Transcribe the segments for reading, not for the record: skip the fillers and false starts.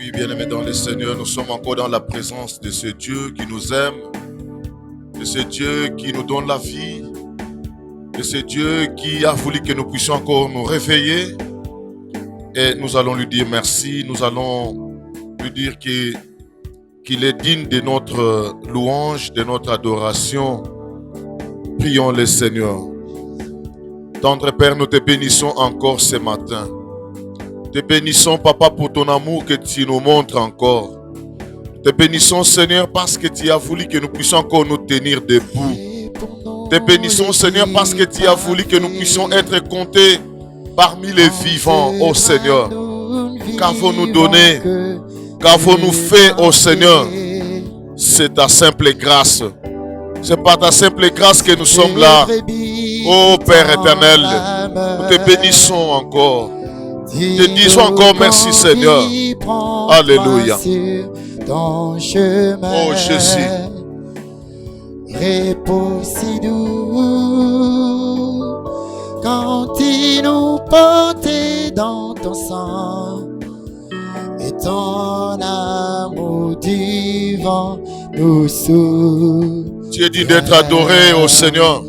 Oui, bien-aimés dans le Seigneur, nous sommes encore dans la présence de ce Dieu qui nous aime, de ce Dieu qui nous donne la vie, de ce Dieu qui a voulu que nous puissions encore nous réveiller. Et nous allons lui dire merci, nous allons lui dire qu'il est digne de notre louange, de notre adoration. Prions le Seigneur. Tendre Père, nous te bénissons encore ce matin. Te bénissons, Papa, pour ton amour que tu nous montres encore. Te bénissons, Seigneur, parce que tu as voulu que nous puissions encore nous tenir debout. Te bénissons, Seigneur, parce que tu as voulu que nous puissions être comptés parmi les vivants, ô Seigneur. Qu'avons-nous donné? Qu'avons-nous fait, ô Seigneur? C'est ta simple grâce. C'est par ta simple grâce que nous sommes là. Ô Père éternel, nous te bénissons encore. Te disons encore merci, Seigneur. Alléluia. Oh Jésus. Repos si doux quand il nous portait dans ton sang et ton amour divin nous souvient. Tu es digne d'être adoré, ô Seigneur.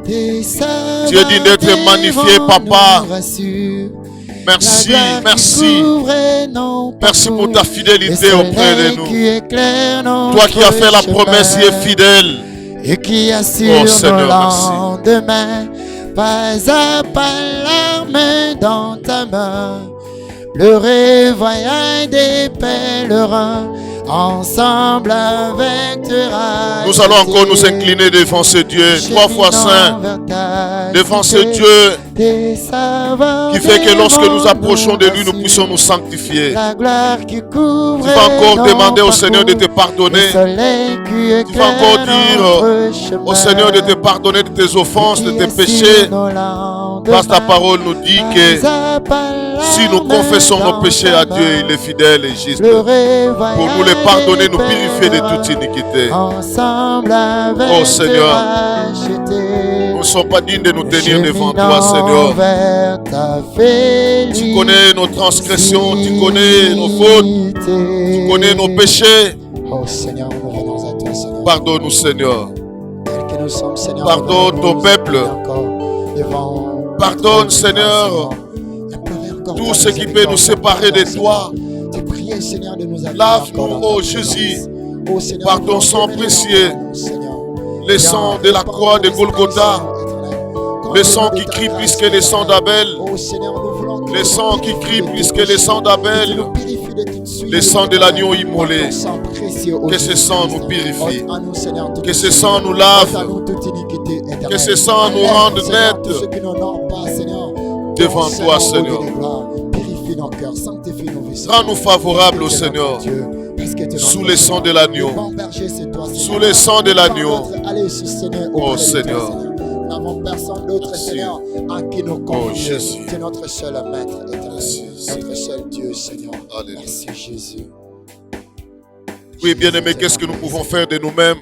Tu es digne d'être magnifié, Papa. Merci, merci. Merci pour ta fidélité auprès de nous. Toi qui as fait la promesse, tu es fidèle. Et qui assure nos lendemains, pas à pas l'arme dans ta main. Le réveil des pèlerins, ensemble avec te. Nous allons encore nous incliner devant ce Dieu, 3 fois saint, devant ce Dieu qui fait que lorsque nous approchons de lui, nous puissions nous sanctifier. Tu vas encore demander au Seigneur de te pardonner. Tu vas encore dire au Seigneur de te pardonner de tes offenses, de tes péchés. Parce que ta parole nous dit que si nous confessons nos péchés à Dieu, il est fidèle et juste pour nous les pardonner, nous purifier de toute iniquité. Oh Seigneur, nous ne sommes pas dignes de nous tenir devant toi, Seigneur. Tu connais nos transgressions, tu connais nos fautes, tu connais nos péchés. Oh Seigneur, nous venons à toi, Seigneur. Pardonne-nous, Seigneur. Tel que nous sommes, Seigneur. Pardonne ton peuple. Pardonne, Seigneur, tout ce qui peut nous séparer de toi. Lave-nous, ô Jésus, par ton sang précieux, le sang de la croix de Golgotha, le sang qui crie plus que le sang d'Abel, le sang qui crie plus que le sang d'Abel, le sang de l'agneau immolé. Que ce sang nous purifie, que ce sang nous lave, que ce sang nous rende nets devant toi, Seigneur. Rends-nous favorables au Seigneur, sous le sang de l'agneau, sous le sang de l'agneau. Oh Seigneur, nous n'avons personne d'autre, Seigneur, en qui nous confier. C'est notre seul maître éternel, notre seul Dieu, Seigneur. Merci Jésus. Oui, bien-aimés, qu'est-ce que nous pouvons faire de nous-mêmes?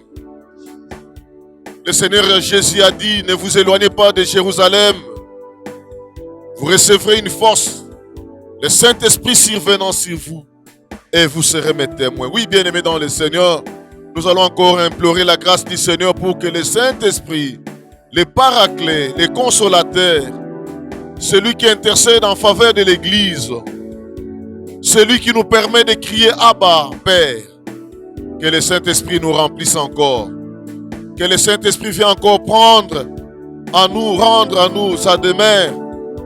Le Seigneur Jésus a dit, ne vous éloignez pas de Jérusalem. Vous recevrez une force, le Saint-Esprit survenant sur vous, et vous serez mes témoins. Oui, bien-aimés dans le Seigneur, nous allons encore implorer la grâce du Seigneur pour que le Saint-Esprit, le Paraclet, le Consolateur, celui qui intercède en faveur de l'Église, celui qui nous permet de crier Abba, Père, que le Saint-Esprit nous remplisse encore. Que le Saint-Esprit vienne encore prendre à nous, rendre à nous sa demeure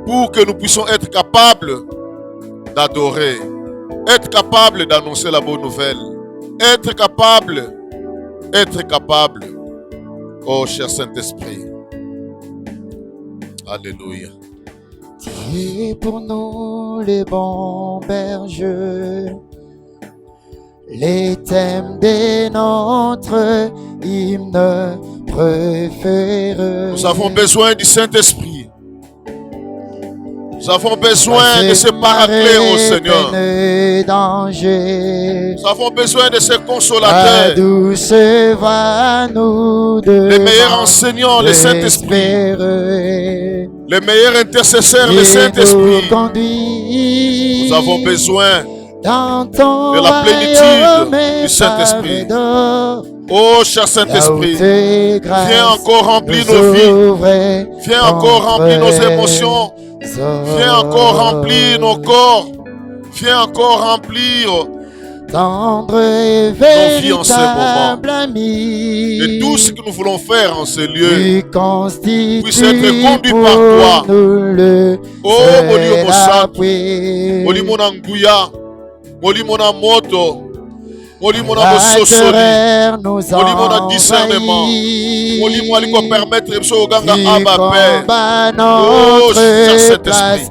pour que nous puissions être capables d'adorer, être capables d'annoncer la bonne nouvelle, être capables. Oh, cher Saint-Esprit. Alléluia. Tu es pour nous les bons bergers, les thèmes de notre hymne préféré. Nous avons besoin du Saint-Esprit. Nous avons besoin de ce Paraclet, ô Seigneur. Nous avons besoin de ce Consolateur. Les meilleurs enseignants, le Saint-Esprit. Les meilleurs intercesseurs, le Saint-Esprit. Nous avons besoin de la plénitude du Saint-Esprit. Oh, cher Saint-Esprit, viens encore remplir nos vies. Viens encore remplir nos émotions. Viens encore remplir nos corps. Viens encore remplir tendre et véritable ami. Et tout ce que nous voulons faire en ce lieu puisse être conduit par toi. Oh, Molimo Sato, Molimo Nanguya, Molimo Namoto, Molimo Namososoli, Molimo na discernement, Molimo Aliko permettre de Ganga Abba Père. Oh, cher Saint-Esprit,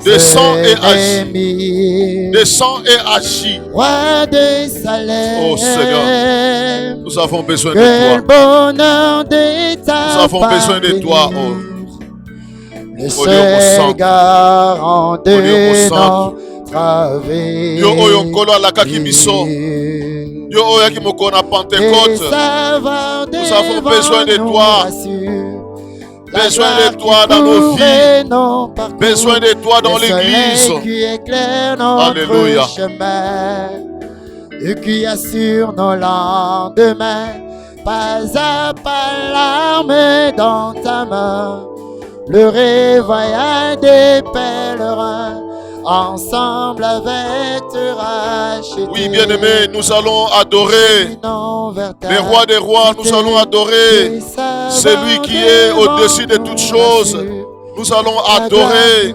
descends et agis. Descends et agis. Roi de Salem. Oh Seigneur, nous avons besoin de toi. Nous avons besoin de toi, oh. Le seul garant de notre vie. Yo oyo nkolo alakaki biso. Yo oyo ki mokona Pentecôte. Nous avons besoin de toi. Besoin de toi dans nos vies. Besoin de toi dans l'église. Alléluia. Et qui assure nos lendemains. Pas à pas l'arme dans ta main. Le réveil des pèlerins. Ensemble avec te racheter. Oui, bien-aimés, nous allons adorer les rois des rois, nous allons adorer celui qui est au-dessus de toutes choses. Nous allons adorer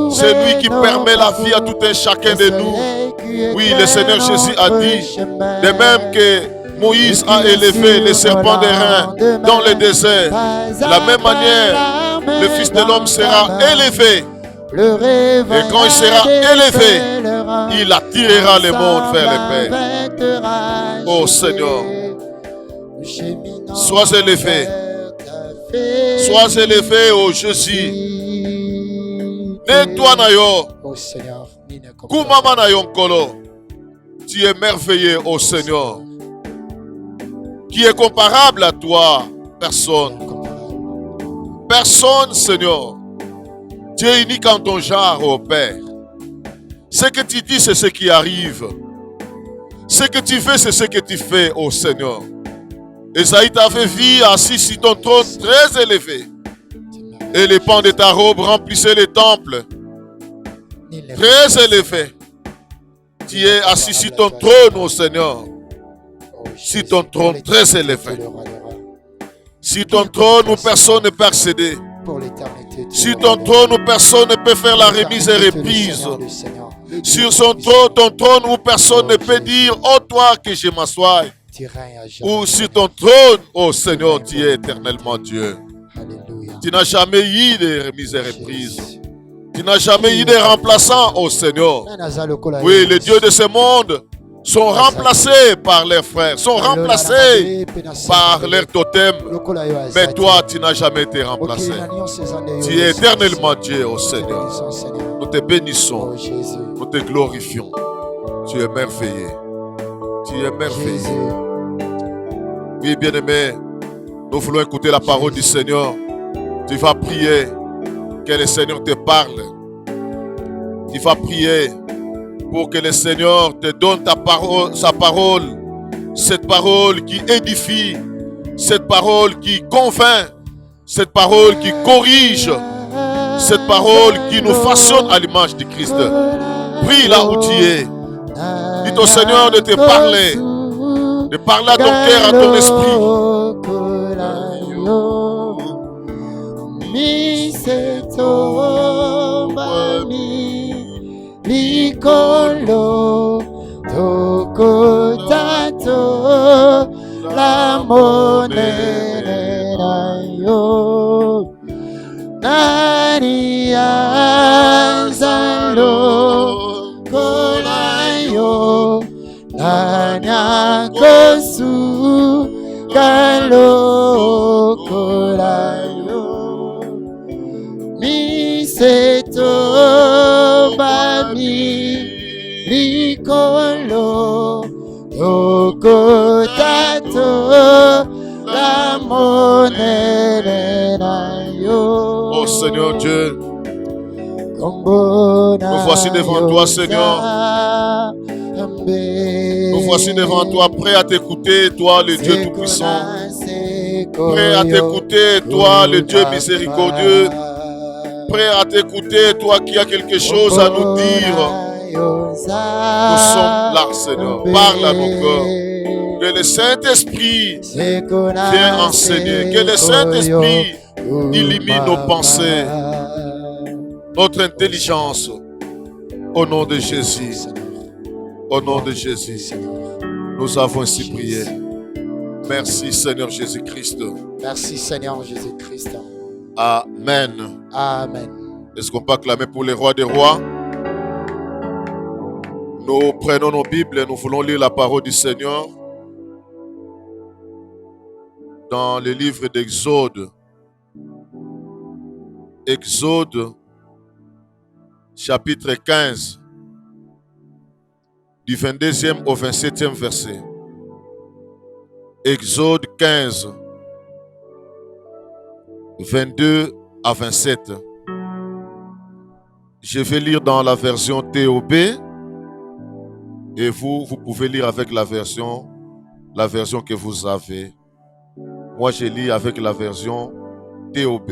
celui qui permet la vie à tout un chacun de nous. Oui, le Seigneur Jésus a dit, de même que Moïse a élevé les serpents d'airain dans le désert, de la même manière, le Fils de l'homme sera élevé. Et quand il sera élevé, il attirera le monde vers le Père. Oh Seigneur, sois élevé. Sois élevé, oh Jésus. Nettoie na yo. Kumama na yo nkolo. Tu es merveilleux, oh Seigneur. Qui est comparable à toi? Personne. Personne, Seigneur. Tu es unique en ton genre, ô Père. Ce que tu dis, c'est ce qui arrive. Ce que tu fais, c'est ce que tu fais, ô Seigneur. Esaïe t'avait vu assis sur ton trône très élevé. Et les pans de ta robe remplissaient les temples. Très élevé. Tu es assis sur ton trône, ô Seigneur. Sur ton trône très élevé. Sur ton trône où personne ne peut accéder. Sur ton trône où personne ne peut faire la remise et reprise. Sur ton trône où personne ne peut dire, oh toi que je m'assoie. Ou sur ton trône, oh Seigneur, tu es éternellement Dieu. Tu n'as jamais eu de remise et reprise. Tu n'as jamais eu de remplaçant, oh Seigneur. Oui, les dieux de ce monde sont remplacés par leurs frères, sont remplacés par leurs totems. Mais toi, tu n'as jamais été remplacé. Tu es éternellement Dieu, oh Seigneur. Nous te bénissons, nous te glorifions. Tu es merveilleux. Tu es merveilleux. Oui, bien-aimé, nous voulons écouter la parole du Seigneur. Tu vas prier, que le Seigneur te parle. Tu vas prier pour que le Seigneur te donne sa parole, cette parole qui édifie, cette parole qui convainc, cette parole qui corrige, cette parole qui nous façonne à l'image du Christ. Prie là où tu es. Dis au Seigneur de te parler, de parler à ton cœur, à ton esprit. Nicolo, toko tato, la monnaie yo, nani azalo, kolayo, nani kosu, kalo kolayo, mi seto bami. Nicolo, toko tato, la monnaie yo. Oh Seigneur Dieu, nous voici devant toi, Seigneur. Nous voici devant toi, prêts à t'écouter, toi le Dieu Tout-Puissant. Prêts à t'écouter, toi le Dieu miséricordieux. Prêts à t'écouter, toi qui as quelque chose à nous dire. Nous sommes là, Seigneur. Parle à nos cœurs. Que le Saint-Esprit vienne enseigner. Que le Saint-Esprit illumine nos pensées, notre intelligence. Au nom de Jésus. Au nom de Jésus. Nous avons ainsi prié. Merci Seigneur Jésus-Christ. Merci Seigneur Jésus-Christ. Amen. Amen. Est-ce qu'on peut acclamer pour les rois des rois? Nous prenons nos Bibles et nous voulons lire la parole du Seigneur dans le livre d'Exode. Exode, chapitre 15, du 22e au 27e verset. Exode 15, 22 à 27. Je vais lire dans la version TOB et vous pouvez lire avec la version que vous avez. Moi, je lis avec la version TOB.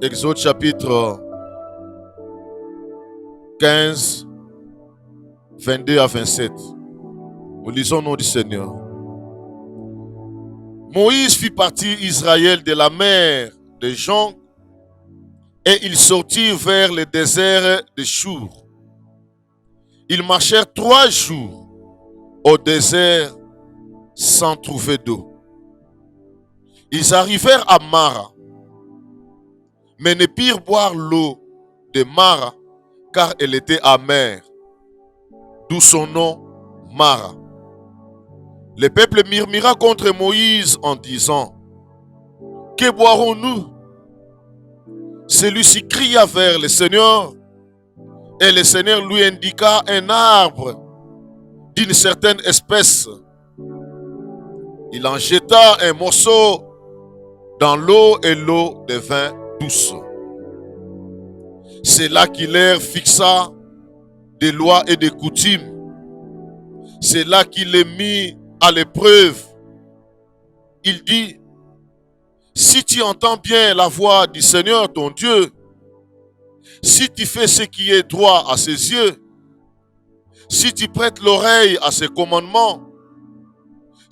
Exode chapitre 15, 22 à 27. Nous lisons au nom du Seigneur. Moïse fit partir Israël de la mer de Jonc et ils sortirent vers le désert de Chour. Ils marchèrent 3 jours au désert sans trouver d'eau. Ils arrivèrent à Mara, mais ne purent boire l'eau de Mara car elle était amère, d'où son nom Mara. Le peuple murmura contre Moïse en disant: que boirons-nous? Celui-ci cria vers le Seigneur et le Seigneur lui indiqua un arbre d'une certaine espèce. Il en jeta un morceau dans l'eau et l'eau devint douce. C'est là qu'il leur fixa des lois et des coutumes. C'est là qu'il les mit à l'épreuve. Il dit: si tu entends bien la voix du Seigneur ton Dieu, si tu fais ce qui est droit à ses yeux, si tu prêtes l'oreille à ses commandements,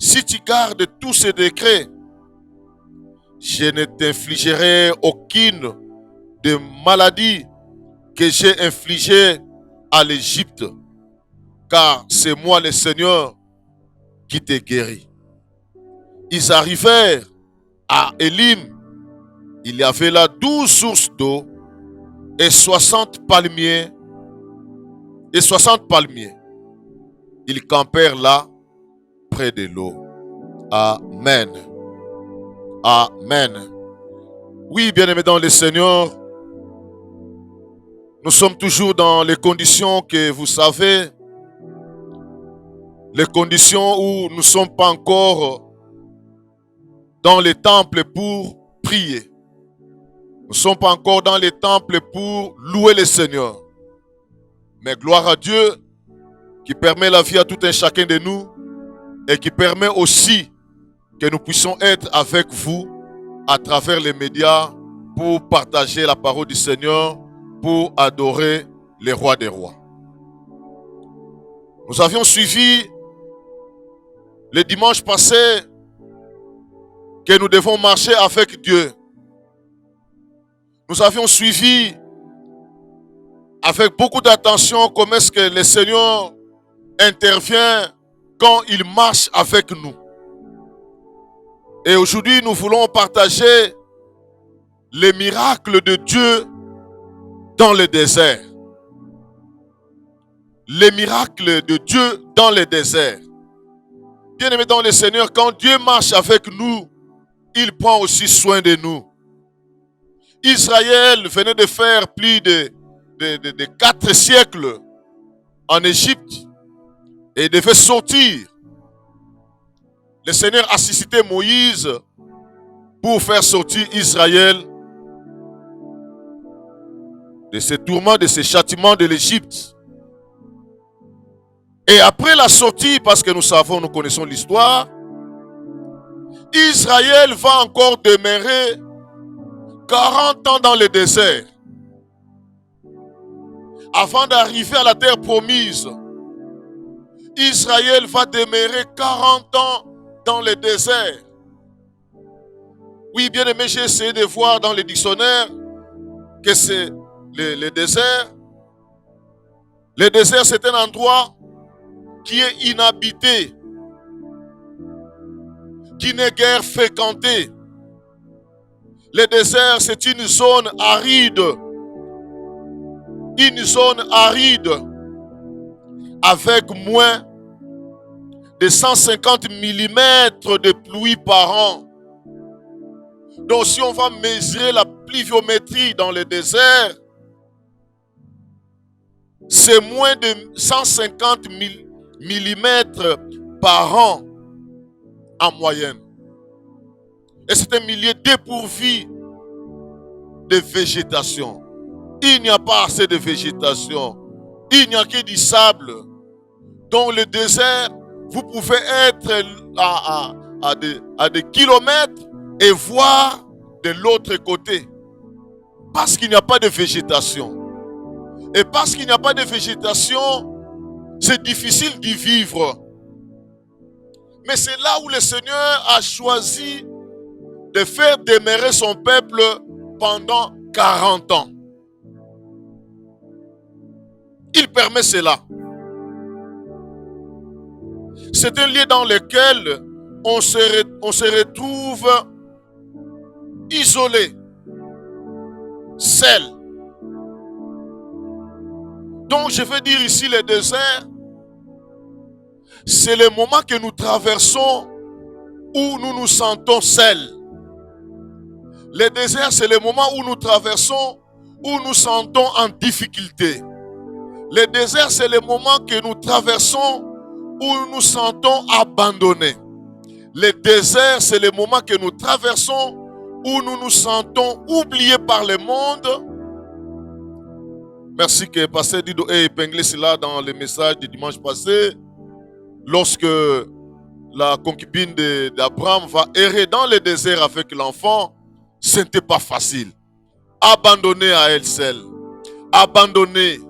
si tu gardes tous ses décrets, je ne t'infligerai aucune de maladie que j'ai infligée à l'Égypte, car c'est moi le Seigneur qui te guérit. Ils arrivèrent à Élim. Il y avait là 12 sources d'eau et 60 palmiers. Ils campèrent là près de l'eau. Amen. Amen. Oui, bien-aimés dans le Seigneur, nous sommes toujours dans les conditions que vous savez, les conditions où nous ne sommes pas encore dans les temples pour prier. Nous ne sommes pas encore dans les temples pour louer le Seigneur. Mais gloire à Dieu qui permet la vie à tout un chacun de nous et qui permet aussi que nous puissions être avec vous à travers les médias pour partager la parole du Seigneur, pour adorer les rois des rois. Nous avions suivi le dimanche passé que nous devons marcher avec Dieu. Nous avions suivi avec beaucoup d'attention comment est-ce que le Seigneur intervient quand il marche avec nous. Et aujourd'hui, nous voulons partager les miracles de Dieu dans le désert. Les miracles de Dieu dans le désert. Bien-aimés dans le Seigneur, quand Dieu marche avec nous, il prend aussi soin de nous. Israël venait de faire plus de 4 siècles en Égypte et il devait sortir. Le Seigneur a suscité Moïse pour faire sortir Israël de ces tourments, de ces châtiments de l'Égypte. Et après la sortie, parce que nous connaissons l'histoire, Israël va encore demeurer 40 ans dans le désert. Avant d'arriver à la terre promise, Israël va demeurer 40 ans dans le désert. Oui, bien aimé, j'ai essayé de voir dans le dictionnaire que c'est le désert. Le désert, c'est un endroit qui est inhabité, qui n'est guère fréquenté. Le désert, c'est une zone aride. Une zone aride avec moins de 150 mm de pluie par an. Donc si on va mesurer la pluviométrie dans le désert, c'est moins de 150 mm par an en moyenne. Et c'est un milieu dépourvu de végétation. Il n'y a pas assez de végétation. Il n'y a que du sable. Dans le désert, vous pouvez être à des kilomètres et voir de l'autre côté. Parce qu'il n'y a pas de végétation. Et parce qu'il n'y a pas de végétation, c'est difficile d'y vivre. Mais c'est là où le Seigneur a choisi de faire demeurer son peuple pendant 40 ans. Il permet cela. C'est un lieu dans lequel on se retrouve isolé, seul. Donc je veux dire ici le désert, c'est le moment que nous traversons où nous nous sentons seuls. Le désert, c'est le moment où nous traversons, où nous sentons en difficulté. Le désert, c'est le moment que nous traversons où nous nous sentons abandonnés. Le désert, c'est le moment que nous traversons où nous nous sentons oubliés par le monde. Merci que Pasteur Dido ait épinglé cela dans le message du dimanche passé. Lorsque la concubine d'Abraham va errer dans le désert avec l'enfant, ce n'était pas facile. Abandonnée à elle seule. Abandonnée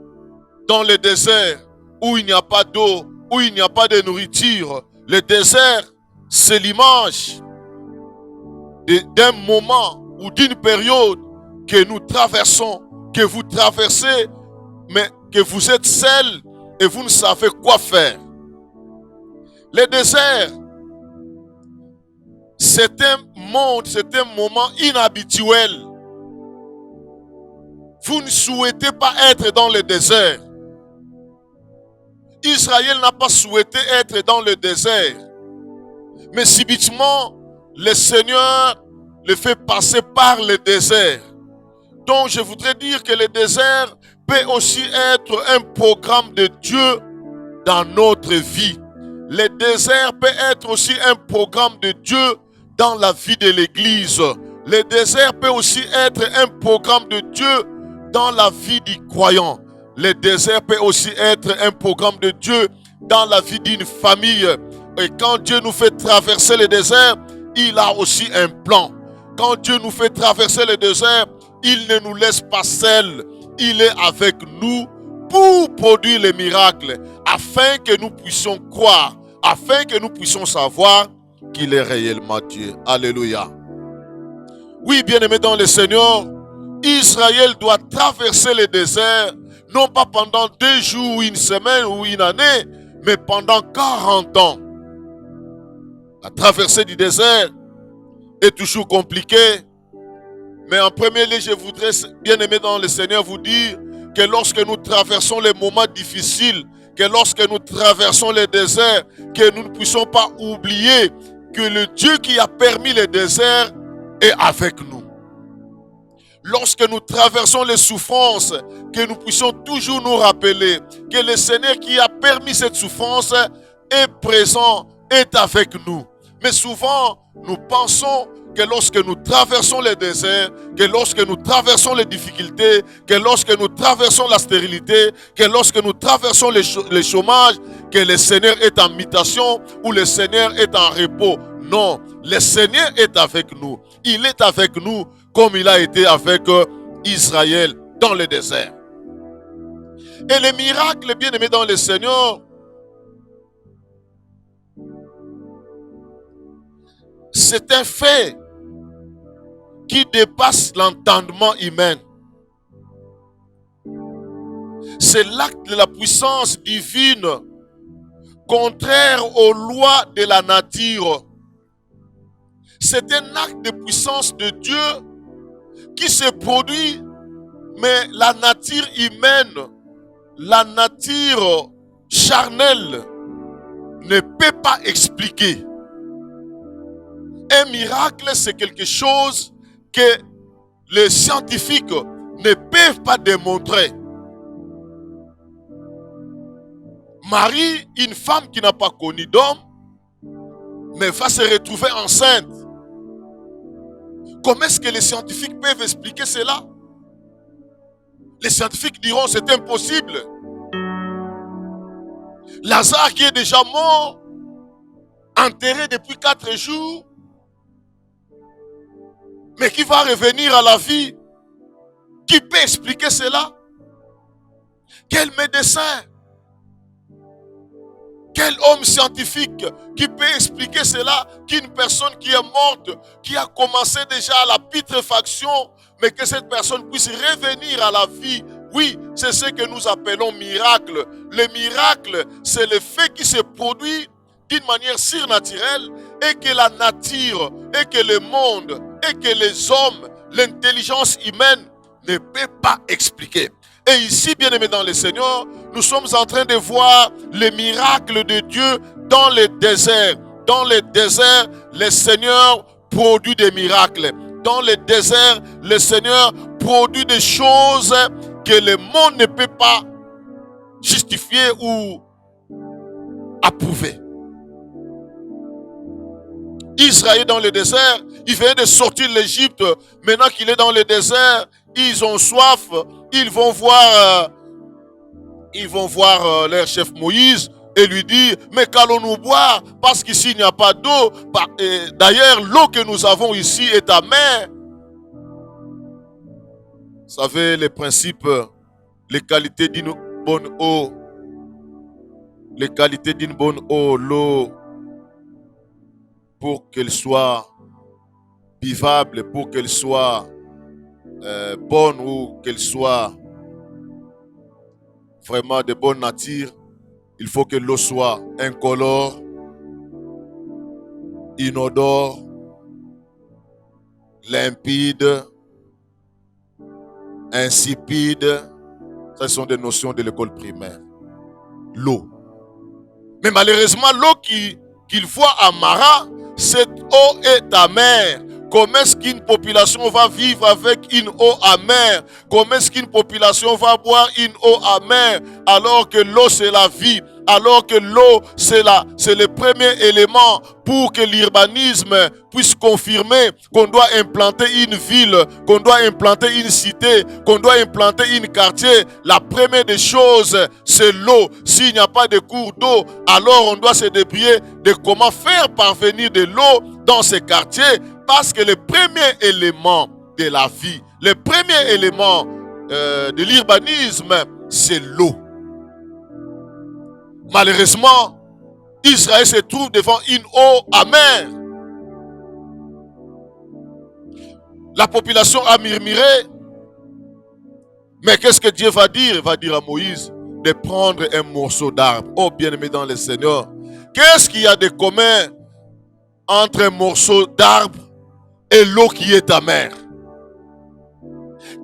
dans le désert où il n'y a pas d'eau, où il n'y a pas de nourriture. Le désert, c'est l'image d'un moment ou d'une période que nous traversons, que vous traversez, mais que vous êtes seul et vous ne savez quoi faire. Le désert, c'est un monde, c'est un moment inhabituel. Vous ne souhaitez pas être dans le désert. Israël n'a pas souhaité être dans le désert. Mais subitement, le Seigneur le fait passer par le désert. Donc je voudrais dire que le désert peut aussi être un programme de Dieu dans notre vie. Le désert peut être aussi un programme de Dieu dans la vie de l'Église. Le désert peut aussi être un programme de Dieu dans la vie du croyant. Le désert peut aussi être un programme de Dieu dans la vie d'une famille. Et quand Dieu nous fait traverser le désert, il a aussi un plan. Quand Dieu nous fait traverser le désert, il ne nous laisse pas seuls. Il est avec nous pour produire les miracles, afin que nous puissions croire, afin que nous puissions savoir qu'il est réellement Dieu. Alléluia. Oui, bien-aimés dans le Seigneur, Israël doit traverser le désert, non pas pendant 2 jours, une semaine ou une année, mais pendant 40 ans. La traversée du désert est toujours compliquée. Mais en premier lieu, je voudrais, bien-aimés dans le Seigneur, vous dire que lorsque nous traversons les moments difficiles, que lorsque nous traversons le désert, que nous ne puissions pas oublier que le Dieu qui a permis le désert est avec nous. Lorsque nous traversons les souffrances, que nous puissions toujours nous rappeler que le Seigneur qui a permis cette souffrance est présent, est avec nous. Mais souvent, nous pensons que lorsque nous traversons les déserts, que lorsque nous traversons les difficultés, que lorsque nous traversons la stérilité, que lorsque nous traversons le chômage, que le Seigneur est en mutation ou le Seigneur est en repos. Non, le Seigneur est avec nous. Il est avec nous comme il a été avec Israël dans le désert. Et les miracles, bien aimés dans le Seigneur, c'est un fait qui dépasse l'entendement humain. C'est l'acte de la puissance divine, contraire aux lois de la nature. C'est un acte de puissance de Dieu qui se produit, mais la nature humaine, la nature charnelle ne peut pas expliquer. Un miracle, c'est quelque chose que les scientifiques ne peuvent pas démontrer. Marie, une femme qui n'a pas connu d'homme, mais va se retrouver enceinte. Comment est-ce que les scientifiques peuvent expliquer cela? Les scientifiques diront c'est impossible. Lazare qui est déjà mort, enterré depuis 4 jours, mais qui va revenir à la vie. Qui peut expliquer cela? Quel médecin? Quel homme scientifique qui peut expliquer cela? Qu'une personne qui est morte, qui a commencé déjà la putréfaction, mais que cette personne puisse revenir à la vie. Oui, c'est ce que nous appelons miracle. Le miracle, c'est le fait qui se produit d'une manière surnaturelle et que la nature, et que le monde, et que les hommes, l'intelligence humaine ne peut pas expliquer. Et ici, bien aimés dans le Seigneur, nous sommes en train de voir les miracles de Dieu dans le désert. Dans le désert, le Seigneur produit des miracles. Dans le désert, le Seigneur produit des choses que le monde ne peut pas justifier ou approuver. Israël dans le désert, il vient de sortir de l'Égypte. Maintenant qu'il est dans le désert, ils ont soif. Ils vont voir leur chef Moïse et lui dire, mais qu'allons-nous boire? Parce qu'ici il n'y a pas d'eau. D'ailleurs, l'eau que nous avons ici est amère. Vous savez, les principes, les qualités d'une bonne eau. Les qualités d'une bonne eau, l'eau, pour qu'elle soit vivable, pour qu'elle soit bonne ou qu'elle soit vraiment de bonne nature, il faut que l'eau soit incolore, inodore, limpide, insipide. Ce sont des notions de l'école primaire. L'eau. Mais malheureusement, l'eau qu'il voit à Mara, cette eau est amère. Comment est-ce qu'une population va vivre avec une eau amère? Comment est-ce qu'une population va boire une eau amère alors que l'eau c'est la vie? Alors que l'eau c'est le premier élément pour que l'urbanisme puisse confirmer qu'on doit implanter une ville, qu'on doit implanter une cité, qu'on doit implanter un quartier. La première des choses, c'est l'eau. S'il n'y a pas de cours d'eau, alors on doit se débrouiller de comment faire parvenir de l'eau dans ces quartiers. Parce que le premier élément de la vie, le premier élément de l'urbanisme, c'est l'eau. Malheureusement, Israël se trouve devant une eau amère. La population a murmuré. Mais qu'est-ce que Dieu va dire? Il va dire à Moïse de prendre un morceau d'arbre. Oh bien-aimé dans le Seigneur, qu'est-ce qu'il y a de commun entre un morceau d'arbre et l'eau qui est amère?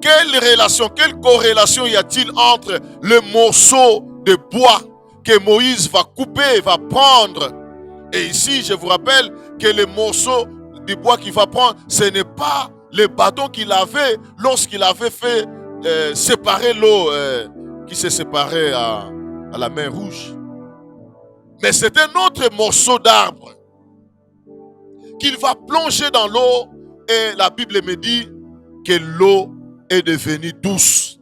Quelle relation, quelle corrélation y a-t-il entre le morceau de bois que Moïse va couper, va prendre? Et ici, je vous rappelle que le morceau de bois qu'il va prendre, ce n'est pas le bâton qu'il avait lorsqu'il avait fait séparer l'eau qui s'est séparée à la mer Rouge. Mais c'est un autre morceau d'arbre qu'il va plonger dans l'eau et la Bible me dit que l'eau est devenue douce.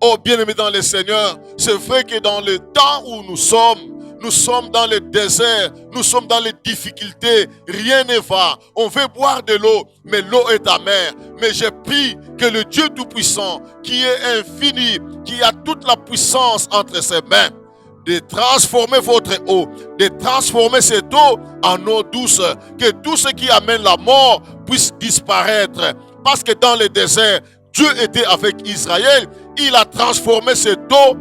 Oh bien-aimés dans le Seigneur, c'est vrai que dans le temps où nous sommes dans le désert, nous sommes dans les difficultés, rien ne va. On veut boire de l'eau, mais l'eau est amère. Mais j'ai pris que le Dieu Tout-Puissant, qui est infini, qui a toute la puissance entre ses mains, de transformer votre eau, de transformer cette eau en eau douce, que tout ce qui amène la mort puisse disparaître. Parce que dans le désert, Dieu était avec Israël, il a transformé cette eau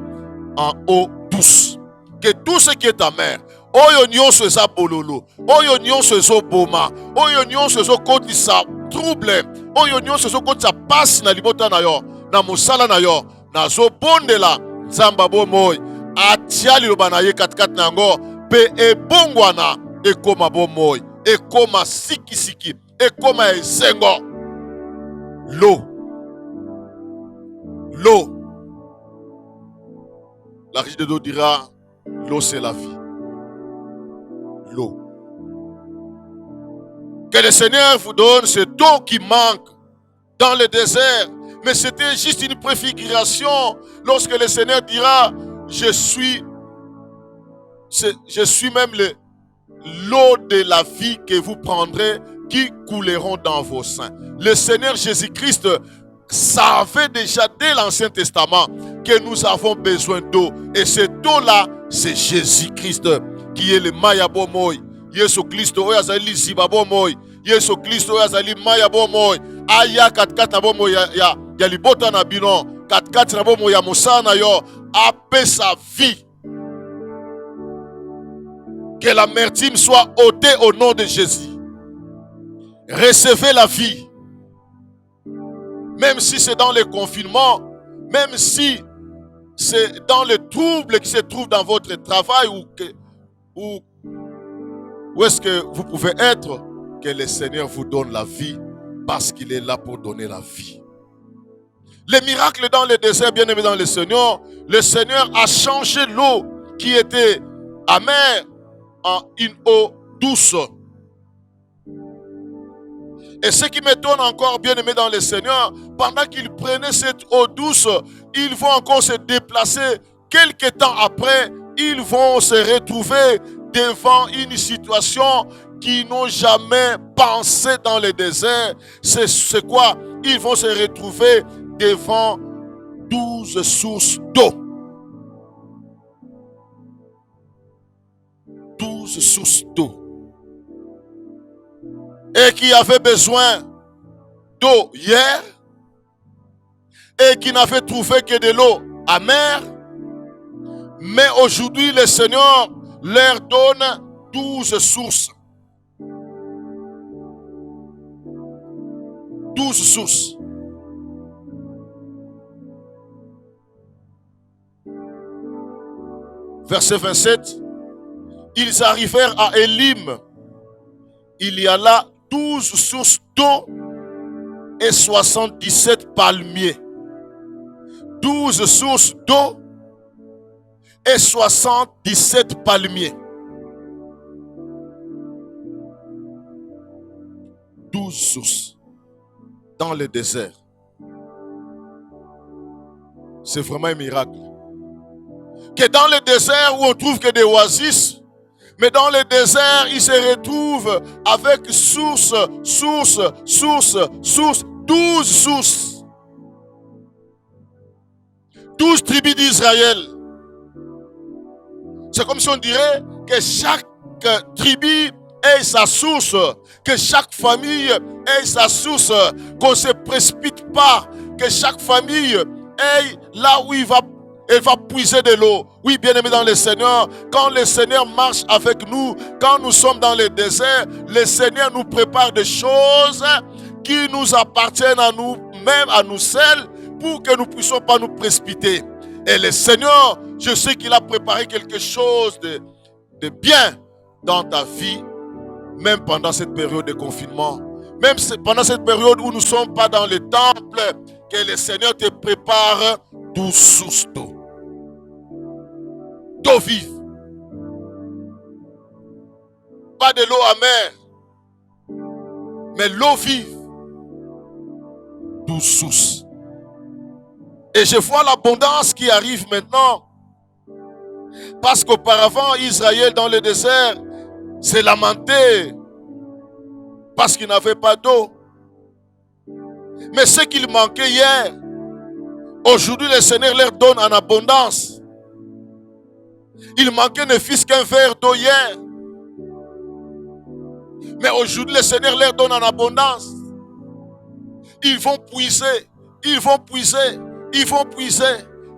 en eau douce. Que tout ce qui est amer, oyo nyonso eza bololo, oyo nyonso ezo boma, oyo nyonso ezo kotisa trouble, oyo nyonso ezo kotisa pasi na libota na yo, na mosala na yo, nazo bondela nzamba bomoi, atia liloba na ye katikati na yango, pe ebongwana ekoma bomoi, ekoma sikisiki, ekoma esengo. L'eau. La riche de l'eau dira, l'eau c'est la vie. L'eau. Que le Seigneur vous donne cette eau qui manque dans le désert. Mais c'était juste une préfiguration lorsque le Seigneur dira, je suis même l'eau de la vie que vous prendrez qui couleront dans vos seins. Le Seigneur Jésus-Christ savait déjà dès l'Ancien Testament que nous avons besoin d'eau. Et cette eau-là, c'est Jésus-Christ qui est le Maya Bomoy. Yesu Christo oyazali ziba bomoy. Yesu Christo oyazali Maya Bomoy. Aya katkat na bomoy ya libota na bino. Katkat na bomoy ya mosana yo. Apé sa vie. Que l'amertume soit ôtée au nom de Jésus. Recevez la vie. Même si c'est dans le confinement, même si c'est dans le trouble qui se trouve dans votre travail où est-ce que vous pouvez être, que le Seigneur vous donne la vie parce qu'il est là pour donner la vie. Les miracles dans le désert, bien aimé dans le Seigneur a changé l'eau qui était amère en une eau douce. Et ce qui m'étonne encore, bien aimé dans le Seigneur, pendant qu'ils prenaient cette eau douce, ils vont encore se déplacer. Quelque temps après, ils vont se retrouver devant une situation qu'ils n'ont jamais pensé dans le désert. C'est quoi? Ils vont se retrouver devant 12 sources d'eau. 12 sources d'eau. Et qui avait besoin d'eau hier, et qui n'avait trouvé que de l'eau amère, mais aujourd'hui le Seigneur leur donne 12 sources. 12 sources. Verset 27, ils arrivèrent à Élim. Il y a là 12 sources d'eau et 77 palmiers. 12 sources d'eau et 77 palmiers. 12 sources dans le désert. C'est vraiment un miracle. Que dans le désert où on trouve que des oasis, mais dans le désert, il se retrouve avec 12 sources. 12 tribus d'Israël. C'est comme si on dirait que chaque tribu ait sa source, que chaque famille ait sa source, qu'on ne se précipite pas, que chaque famille ait là où elle va puiser de l'eau. Oui, bien aimé dans le Seigneur, quand le Seigneur marche avec nous, quand nous sommes dans le désert, le Seigneur nous prépare des choses qui nous appartiennent à nous-mêmes, à nous seuls, pour que nous ne puissions pas nous précipiter. Et le Seigneur, je sais qu'il a préparé quelque chose de bien dans ta vie, même pendant cette période de confinement, même pendant cette période où nous ne sommes pas dans le temple, que le Seigneur te prépare 12 sources d'eau. D'eau vive. Pas de l'eau amère, mais l'eau vive. 12 sources. Et je vois l'abondance qui arrive maintenant. Parce qu'auparavant, Israël dans le désert s'est lamenté parce qu'il n'avait pas d'eau. Mais ce qu'il manquait hier, aujourd'hui le Seigneur leur donne en abondance. Il manquait ne fût-ce qu'un verre d'eau hier. Mais aujourd'hui le Seigneur leur donne en abondance. Ils vont puiser, ils vont puiser, ils vont puiser,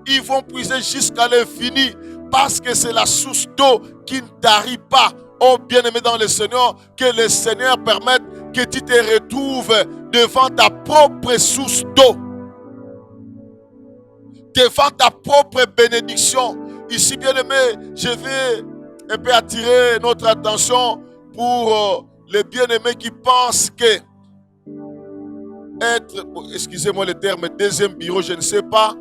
ils vont puiser jusqu'à l'infini. Parce que c'est la source d'eau qui ne tarit pas. Oh bien-aimé dans le Seigneur, que le Seigneur permette que tu te retrouves devant ta propre source d'eau. Devant ta propre bénédiction. Ici, bien-aimé, je vais un peu attirer notre attention pour les bien-aimés qui pensent que être, excusez-moi le terme, deuxième bureau, je ne sais pas,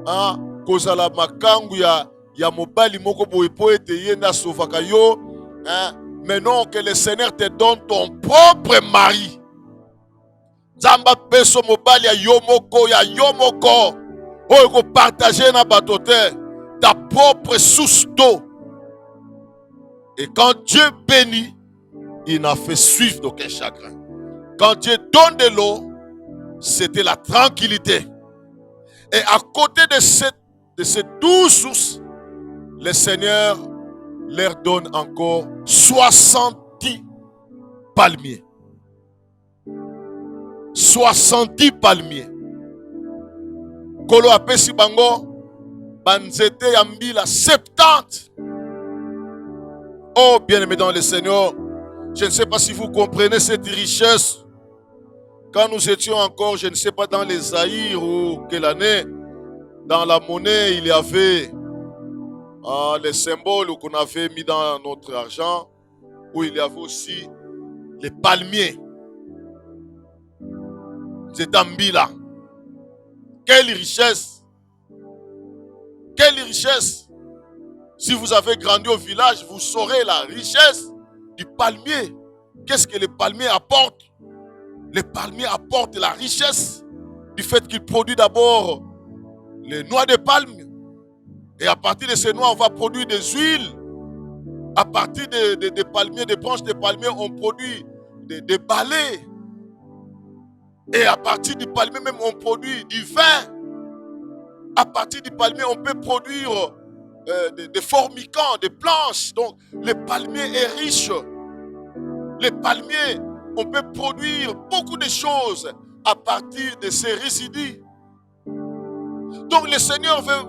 hein, kozala makangu ya mobali moko boye po ete yenda sovaka yo, hein, mais non, que le Seigneur te donne ton propre mari. Zamba peso mobali ya yomoko, oyo ko partager na batote ta propre source d'eau. Et quand Dieu bénit, il n'a fait suivre d'aucun chagrin. Quand Dieu donne de l'eau, c'était la tranquillité. Et à côté de cette douce source, le Seigneur leur donne encore 70 palmiers. 70 palmiers. Kolo apesi bango banzete yambila 70. Oh bien-aimé dans le Seigneur, je ne sais pas si vous comprenez cette richesse. Quand nous étions encore, je ne sais pas dans les Zaïre ou quelle année, dans la monnaie, il y avait les symboles qu'on avait mis dans notre argent, où il y avait aussi les palmiers. C'est un bila. Quelle richesse! Quelle richesse! Si vous avez grandi au village, vous saurez la richesse du palmier. Qu'est-ce que le palmier apporte? Le palmier apporte la richesse du fait qu'il produit d'abord les noix de palme. Et à partir de ces noix, on va produire des huiles. À partir des palmiers, des branches de palmiers, on produit des balais. Et à partir du palmier même, on produit du vin. À partir du palmier, on peut produire des formicants, des planches. Donc, le palmier est riche. Le palmier, on peut produire beaucoup de choses à partir de ces résidus. Donc, le Seigneur veut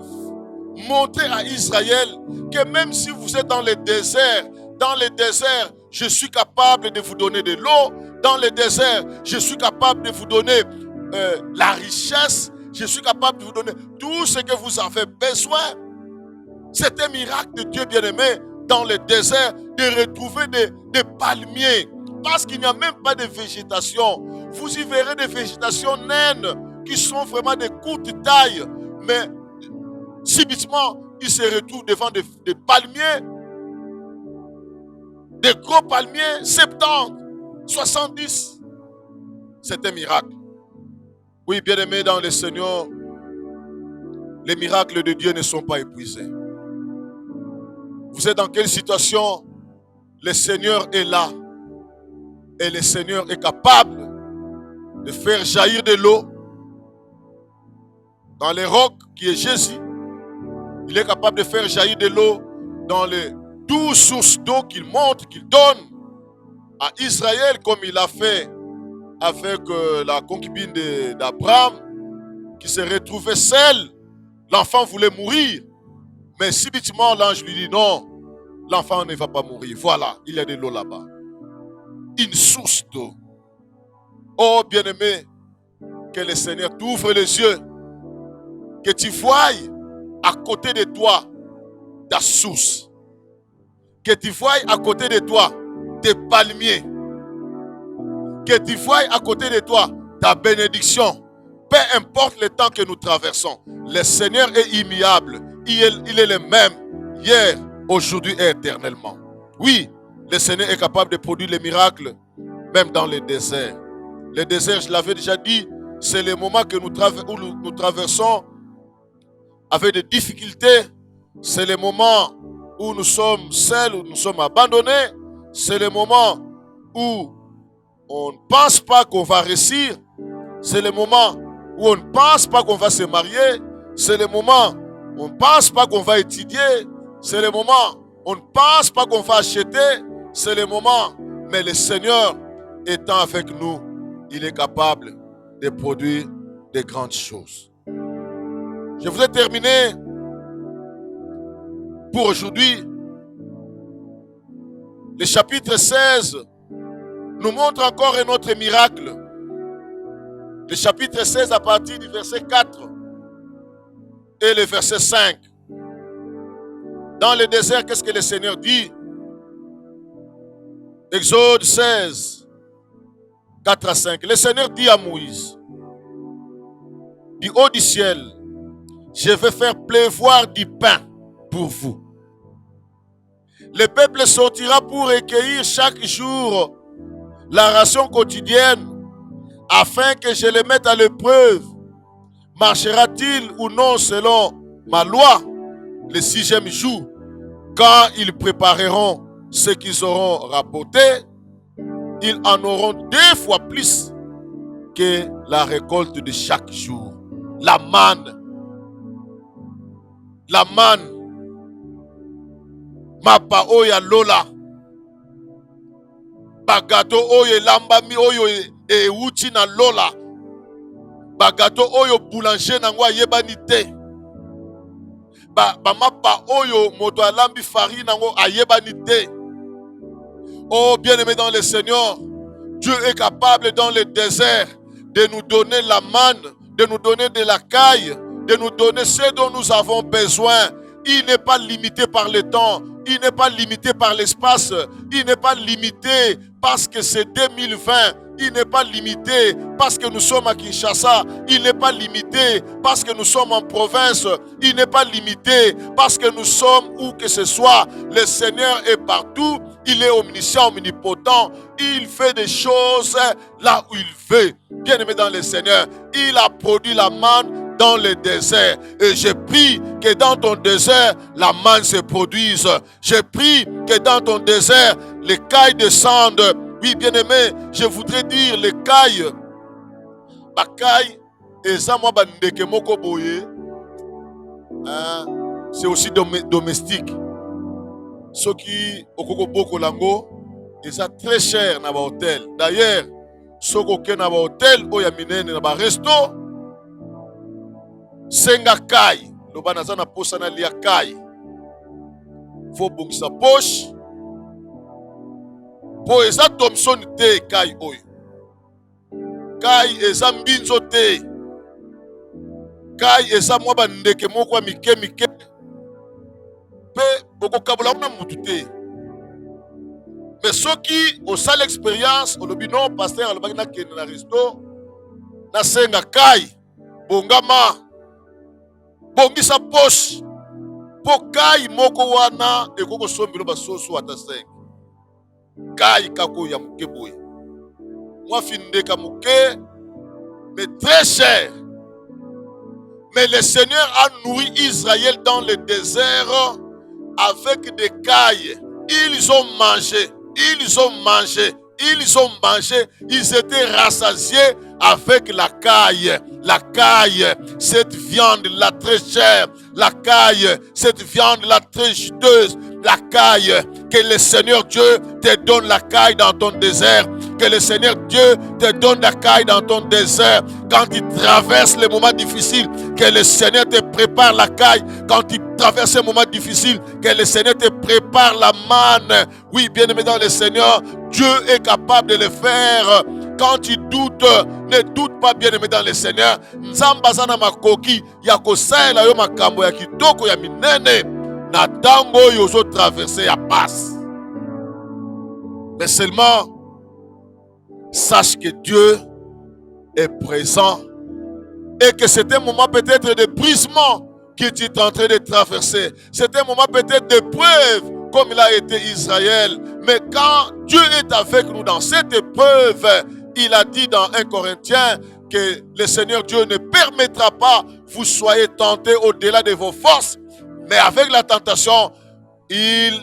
montrer à Israël que même si vous êtes dans le désert, je suis capable de vous donner de l'eau. Dans le désert, je suis capable de vous donner la richesse. Je suis capable de vous donner tout ce que vous avez besoin. C'est un miracle de Dieu bien-aimé dans le désert de retrouver des palmiers. Parce qu'il n'y a même pas de végétation. Vous y verrez des végétations naines qui sont vraiment de courte taille. Mais subitement, ils se retrouvent devant des palmiers. Des gros palmiers, 70, 70. C'est un miracle. Oui, bien-aimés dans le Seigneur, les miracles de Dieu ne sont pas épuisés. Vous êtes dans quelle situation? Le Seigneur est là. Et le Seigneur est capable de faire jaillir de l'eau dans les rocs qui est Jésus. Il est capable de faire jaillir de l'eau dans les 12 sources d'eau qu'il montre, qu'il donne à Israël, comme il a fait avec la concubine d'Abraham, qui se retrouvait seule. L'enfant voulait mourir. Mais subitement, l'ange lui dit non, l'enfant ne va pas mourir. Voilà, il y a de l'eau là-bas. Une source d'eau. Oh bien-aimé, que le Seigneur t'ouvre les yeux, que tu voies à côté de toi ta source, que tu voies à côté de toi tes palmiers, que tu voies à côté de toi ta bénédiction. Peu importe le temps que nous traversons, le Seigneur est immuable. Il est le même hier, aujourd'hui et éternellement. Oui, le Seigneur est capable de produire les miracles, même dans le désert. Le désert, je l'avais déjà dit, c'est le moment que nous traversons avec des difficultés. C'est le moment où nous sommes seuls, où nous sommes abandonnés. C'est le moment où on ne pense pas qu'on va réussir. C'est le moment où on ne pense pas qu'on va se marier. C'est le moment où on ne pense pas qu'on va étudier. C'est le moment où on ne pense pas qu'on va acheter. C'est le moment. Mais le Seigneur étant avec nous, il est capable de produire de grandes choses. Je voudrais terminer pour aujourd'hui. Le chapitre 16 nous montre encore un autre miracle. Le chapitre 16 à partir du verset 4 et le verset 5. Dans le désert, qu'est-ce que le Seigneur dit? Exode 16, 4 à 5. Le Seigneur dit à Moïse, du haut du ciel, je vais faire pleuvoir du pain pour vous. Le peuple sortira pour recueillir chaque jour la ration quotidienne afin que je les mette à l'épreuve. Marchera-t-il ou non selon ma loi le 6e jour? Quand ils prépareront ce qu'ils auront rapporté, ils en auront 2 fois plus que la récolte de chaque jour. La manne. La manne. Mapa oya lola. Bagato oyo lambami oyo euti na lola. Bagato oyo boulanger nango ayebani te. Mapa oyo moto alambi farine nango ayebani te. Oh bien-aimé dans le Seigneur, Dieu est capable dans le désert de nous donner la manne, de nous donner de la caille, de nous donner ce dont nous avons besoin. Il n'est pas limité par le temps, il n'est pas limité par l'espace, il n'est pas limité parce que c'est 2020, il n'est pas limité parce que nous sommes à Kinshasa, il n'est pas limité parce que nous sommes en province, il n'est pas limité parce que nous sommes où que ce soit. Le Seigneur est partout, il est omniscient, omnipotent, il fait des choses là où il veut. Bien-aimé dans le Seigneur, il a produit la manne dans le désert. Et je prie que dans ton désert, la manne se produise. Je prie que dans ton désert, les cailles descendent. Oui, bien-aimé, je voudrais dire les cailles. La caille, et ça, moi, c'est aussi domestique. Ce qui, au Kokoboko Lango, et ça très cher dans l'hôtel. D'ailleurs, ce qui est dans l'hôtel, il y a un resto. Senga kai, le banazana posana lia kai. Faut bongisa poche. Po eza Thomson te kai oyo. Kai eza mbinzo te. Kai eza mwa bandeke moko mike mike. Pe boko kabula na mutu te. Mais ceux qui ont ça l'expérience, au lobi non pasteur alobaki na kende na resto na senga kai bongama bongisa poche po kai moko wana ekoko sombilo basoso ata 5 kai kako ya muke boye mwa findeka muke mais très cher. Mais le Seigneur a nourri Israël dans le désert avec des cailles. Ils ont mangé, ils ont mangé, ils ont mangé, ils étaient rassasiés avec la caille. La caille, cette viande là très chère, la caille, cette viande là très juteuse, la caille, que le Seigneur Dieu te donne la caille dans ton désert, que le Seigneur Dieu te donne la caille dans ton désert, quand il traverse les moments difficiles, que le Seigneur te prépare la caille, quand il traverse les moments difficiles, que le Seigneur te prépare la manne. Oui, bien-aimé dans le Seigneur, Dieu est capable de le faire. Quand tu doutes, ne doute pas, bien-aimé dans le Seigneur. Nzambazana makoki ya kosaela yo makambo ya kitoko ya minene na tango yozo traverser ya passe. Mais seulement sache que Dieu est présent et que c'est un moment peut-être de brisement que tu es en train de traverser. C'est un moment peut-être d'épreuve comme il a été Israël. Mais quand Dieu est avec nous dans cette épreuve, il a dit dans 1 Corinthiens que le Seigneur Dieu ne permettra pas que vous soyez tentés au-delà de vos forces, mais avec la tentation, il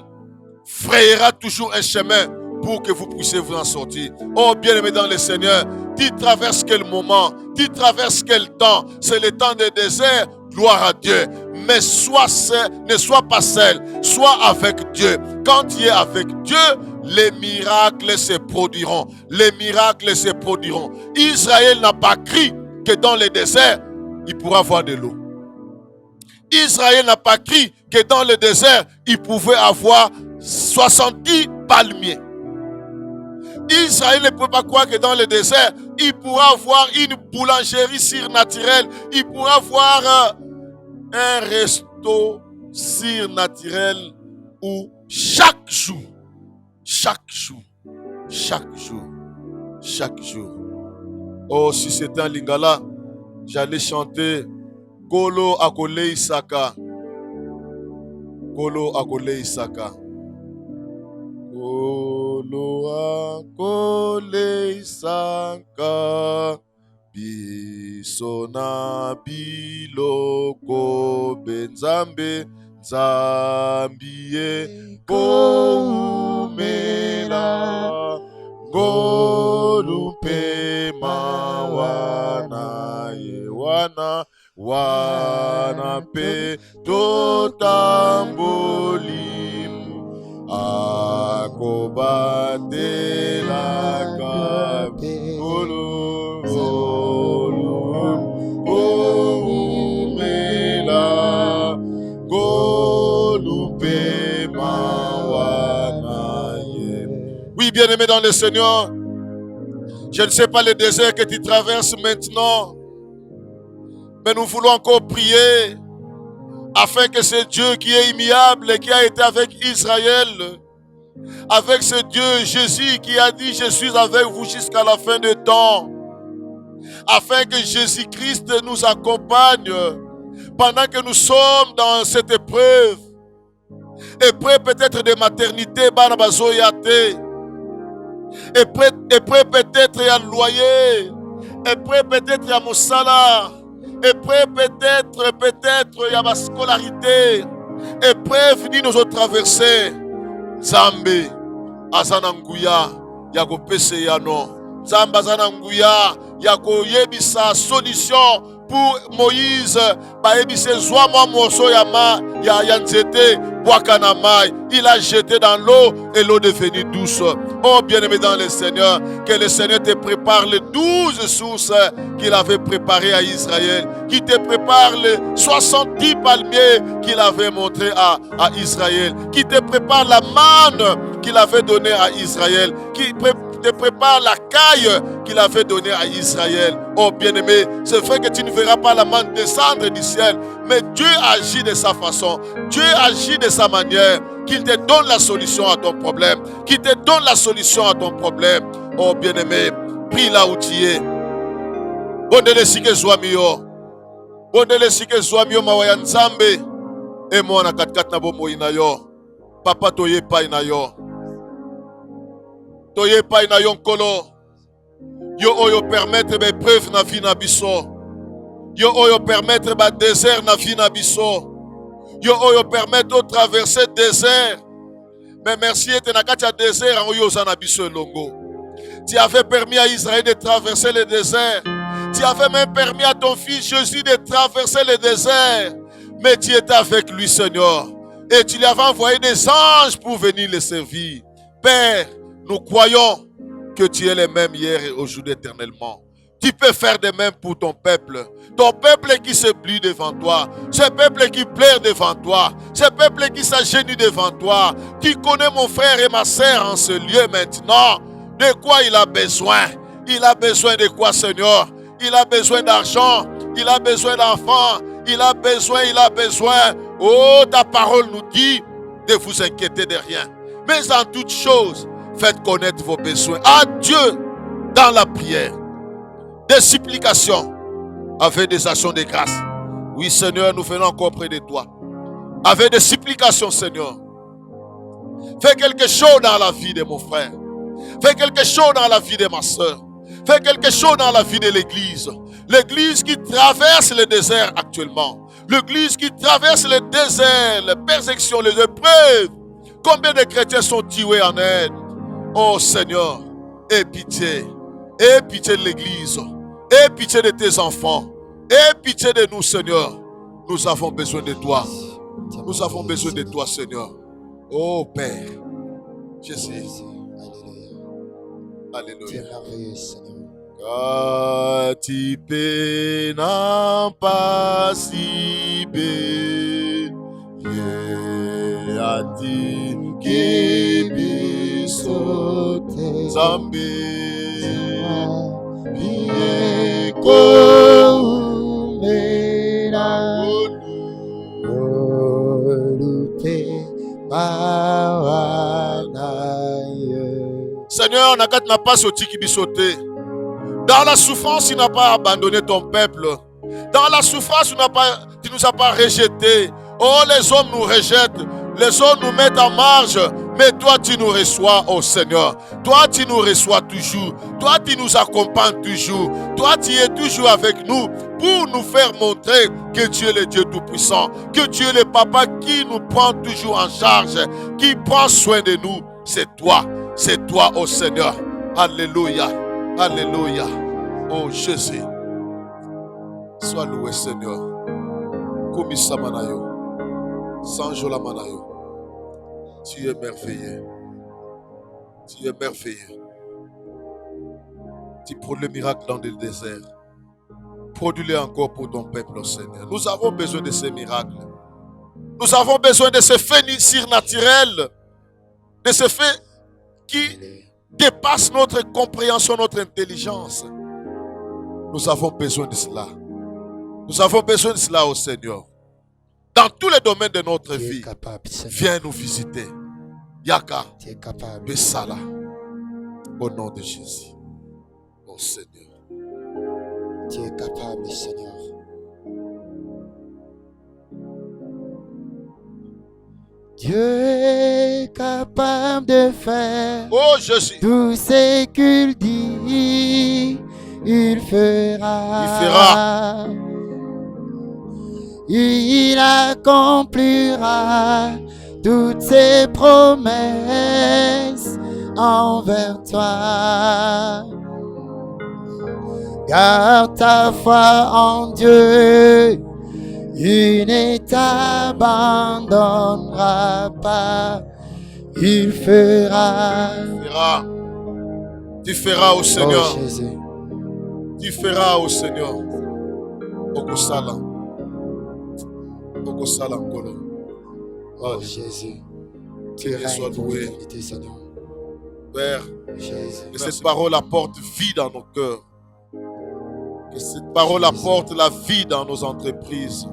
frayera toujours un chemin pour que vous puissiez vous en sortir. Oh bien-aimé dans le Seigneur, tu traverses quel moment, tu traverses quel temps, c'est le temps de désert, gloire à Dieu. Mais ne sois pas seul, sois avec Dieu. Quand tu es avec Dieu, les miracles se produiront. Les miracles se produiront. Israël n'a pas cru que dans le désert, il pourra avoir de l'eau. Israël n'a pas cru que dans le désert, il pouvait avoir 70 palmiers. Israël ne peut pas croire que dans le désert, il pourra avoir une boulangerie surnaturelle. Il pourra avoir un resto surnaturel où chaque jour, oh, si c'était un lingala, j'allais chanter Kolo Akole Isaka. Kolo Akole Isaka. Kolo Akole Isaka. Bisona biloko benzambe zambie koumela golumpe mawana yewana wana pe totambolimu akobatela kabolo oui, bien-aimé dans le Seigneur, je ne sais pas le désert que tu traverses maintenant, mais nous voulons encore prier afin que ce Dieu qui est immuable et qui a été avec Israël, avec ce Dieu Jésus qui a dit je suis avec vous jusqu'à la fin du temps, afin que Jésus-Christ nous accompagne pendant que nous sommes dans cette épreuve peut-être de maternité, épreuve peut-être à loyer, épreuve peut-être à mosala, épreuve peut-être à ma scolarité, épreuve ni nous traversées. Zambe azananguya yako pese yano, Zamba azananguya yako yebisa solution pour Moïse, baebise zwa mwa morceau ya nzete bwakana mai, il a jeté dans l'eau et l'eau devenue douce. Oh bien-aimé dans le Seigneur, que le Seigneur te prépare les 12 sources qu'il avait préparées à Israël, qui te prépare les 70 palmiers qu'il avait montrés à Israël, qui te prépare la manne qu'il avait donnée à Israël, qui te prépare la caille qu'il avait donnée à Israël. Oh bien-aimé, c'est vrai que tu ne verras pas la manne descendre du ciel, mais Dieu agit de sa façon, Dieu agit de sa manière, qu'il te donne la solution à ton problème, qu'il te donne la solution à ton problème. Oh bien-aimé, prie là où tu es. Bondele sike zwamio, bondele sike zwamio mawaya nzambe, et moi na katkat na bomo inayo, papa toye pa inayo. Toye pa ina yon kolo. Yo oyo permettre be preuve na vie na biso. Yo oyo permettre ba désert na vie na biso. Yo oyo permettre de traverser désert. Mais merci et na katia désert en yo na biso longo. Tu avais permis à Israël de traverser le désert. Tu avais même permis à ton fils Jésus de traverser le désert. Mais tu étais avec lui, Seigneur. Et tu lui avais envoyé des anges pour venir le servir. Père, nous croyons que tu es le même hier et aujourd'hui éternellement. Tu peux faire de même pour ton peuple. Ton peuple qui se plie devant toi. Ce peuple qui pleure devant toi. Ce peuple qui s'agenouille devant toi. Tu connais mon frère et ma sœur en ce lieu maintenant. De quoi il a besoin? Il a besoin de quoi, Seigneur? Il a besoin d'argent. Il a besoin d'enfants. Il a besoin. Oh, ta parole nous dit de vous inquiéter de rien. Mais en toutes choses, faites connaître vos besoins à Dieu dans la prière, des supplications, avec des actions de grâce. Oui, Seigneur, nous venons encore près de toi. Avec des supplications, Seigneur. Fais quelque chose dans la vie de mon frère. Fais quelque chose dans la vie de ma soeur. Fais quelque chose dans la vie de l'église. L'église qui traverse le désert actuellement. L'église qui traverse le désert, les persécutions, les épreuves. Combien de chrétiens sont tués en aide? Oh Seigneur, aie pitié. Aie pitié de l'église. Aie pitié de tes enfants. Aie pitié de nous, Seigneur. Nous avons besoin de toi. Nous avons besoin de toi, Seigneur. Oh Père. Jésus. Alléluia. Tu es merveilleux, Seigneur. Katipe na pasibe ye ati kibisote zambe ye koumena olute bawanaye. Seigneur, n'a pas sauté qui bisoté. Dans la souffrance, tu n'as pas abandonné ton peuple. Dans la souffrance, tu ne nous as pas rejetés. Oh, les hommes nous rejettent. Les hommes nous mettent en marge. Mais toi, tu nous reçois, oh Seigneur. Toi, tu nous reçois toujours. Toi, tu nous accompagnes toujours. Toi, tu es toujours avec nous pour nous faire montrer que tu es le Dieu Tout-Puissant. Que tu es le Papa qui nous prend toujours en charge. Qui prend soin de nous. C'est toi, oh Seigneur. Alléluia. Alléluia. Oh Jésus. Sois loué, Seigneur. Komisa manayo. Sanjola manayo. Tu es merveilleux. Tu es merveilleux. Tu produis le miracle dans le désert. Produis-le encore pour ton peuple, Seigneur. Nous avons besoin de ces miracles. Nous avons besoin de ces faits surnaturels. De ces faits qui dépasse notre compréhension, notre intelligence. Nous avons besoin de cela. Nous avons besoin de cela au Seigneur. Dans tous les domaines de notre vie, viens nous visiter. Yaka, Besala, au nom de Jésus. Oh Seigneur. Tu es capable, Seigneur. Dieu est capable de faire tout ce qu'il dit, il fera. Il accomplira toutes ses promesses envers toi. Garde ta foi en Dieu. Il ne t'abandonnera pas. Il fera. Tu feras au Seigneur. Oh, Jésus. Tu feras au Seigneur. Okosala. Okosala Nkolo. Oh Jésus. Tu sois loué. Seigneur. Père, Jésus. que cette parole apporte vie dans nos cœurs. Que cette parole apporte la vie dans nos entreprises.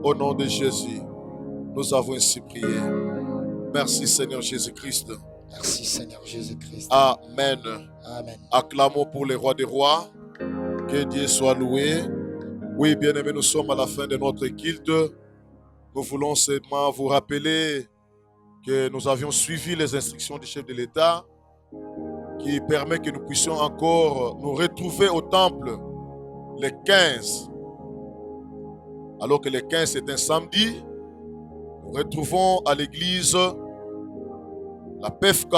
Au nom de Jésus, nous avons ainsi prié. Merci Seigneur Jésus-Christ. Merci Seigneur Jésus-Christ. Amen. Amen. Acclamons pour les rois des rois. Que Dieu soit loué. Oui, bien-aimés, nous sommes à la fin de notre culte. Nous voulons seulement vous rappeler que nous avions suivi les instructions du chef de l'État qui permet que nous puissions encore nous retrouver au temple les 15. Alors que le 15 c'est un samedi, nous retrouvons à l'église la PFK.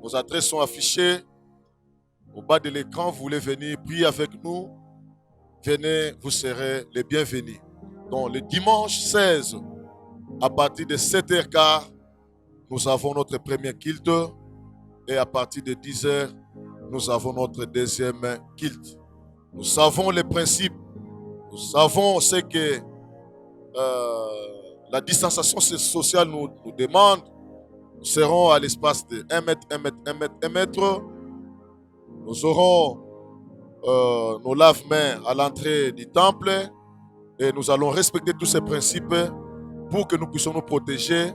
Nos adresses sont affichées au bas de l'écran. Vous voulez venir prier avec nous? Venez, vous serez les bienvenus. Donc le dimanche 16, à partir de 7h15, nous avons notre premier culte. Et à partir de 10h, nous avons notre deuxième culte. Nous savons les principes. Nous savons ce que la distanciation sociale nous demande. Nous serons à l'espace de 1 mètre, 1 mètre, 1 mètre, 1 mètre. Nous aurons nos lave-mains à l'entrée du temple. Et nous allons respecter tous ces principes pour que nous puissions nous protéger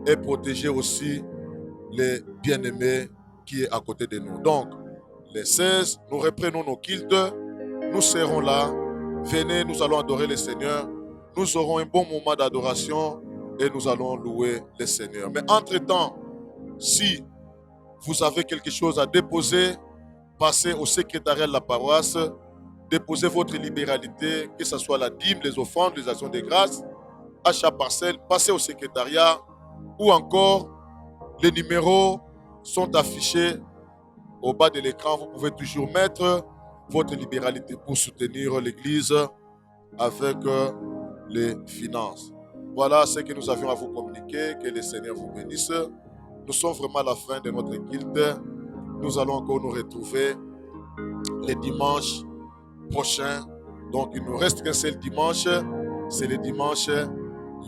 et protéger aussi les bien-aimés qui est à côté de nous. Donc, les 16, nous reprenons nos cultes. Nous serons là. Venez, nous allons adorer le Seigneur. Nous aurons un bon moment d'adoration et nous allons louer le Seigneur. Mais entre-temps, si vous avez quelque chose à déposer, passez au secrétariat de la paroisse, déposez votre libéralité, que ce soit la dîme, les offrandes, les actions de grâce, achat parcelle, passez au secrétariat, ou encore les numéros sont affichés au bas de l'écran. Vous pouvez toujours mettre votre libéralité pour soutenir l'Église avec les finances. Voilà ce que nous avions à vous communiquer. Que le Seigneur vous bénisse. Nous sommes vraiment à la fin de notre culte. Nous allons encore nous retrouver les dimanches prochains. Donc il ne nous reste qu'un seul dimanche. C'est le dimanche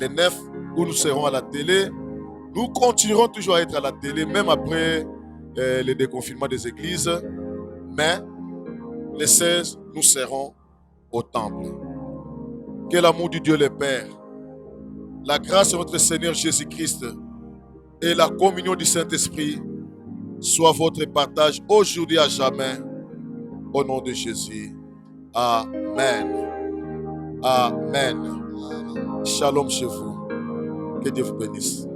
le 9 où nous serons à la télé. Nous continuerons toujours à être à la télé, même après le déconfinement des églises. Mais le 16, nous serons au temple. Que l'amour du Dieu le Père, la grâce de notre Seigneur Jésus-Christ et la communion du Saint-Esprit soient votre partage aujourd'hui à jamais. Au nom de Jésus. Amen. Amen. Shalom chez vous. Que Dieu vous bénisse.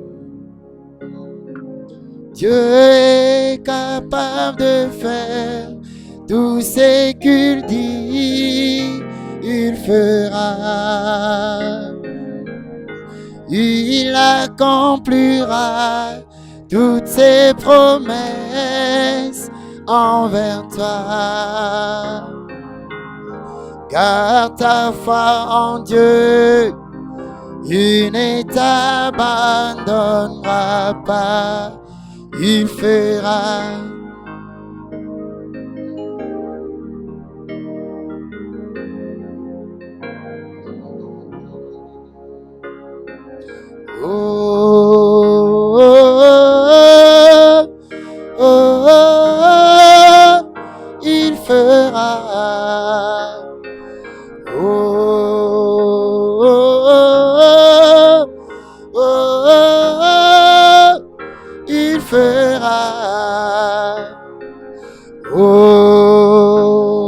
Dieu est capable de faire tout ce qu'il dit, il fera. Il accomplira toutes ses promesses envers toi. Garde ta foi en Dieu, il ne t'abandonnera pas, il fera. Oh, oh, oh, oh, oh, il fera. Oh, oh, oh, oh, oh, il fera. Oh, oh,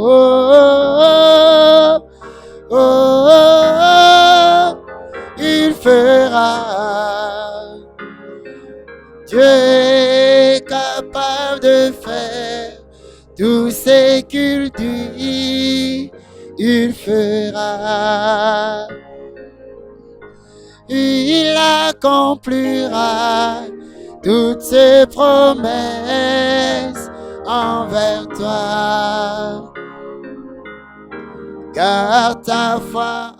oh, oh, il fera. Dieu est capable de faire tout ce qu'il dit, il fera. Il accomplira toutes ses promesses envers toi. Garde ta foi.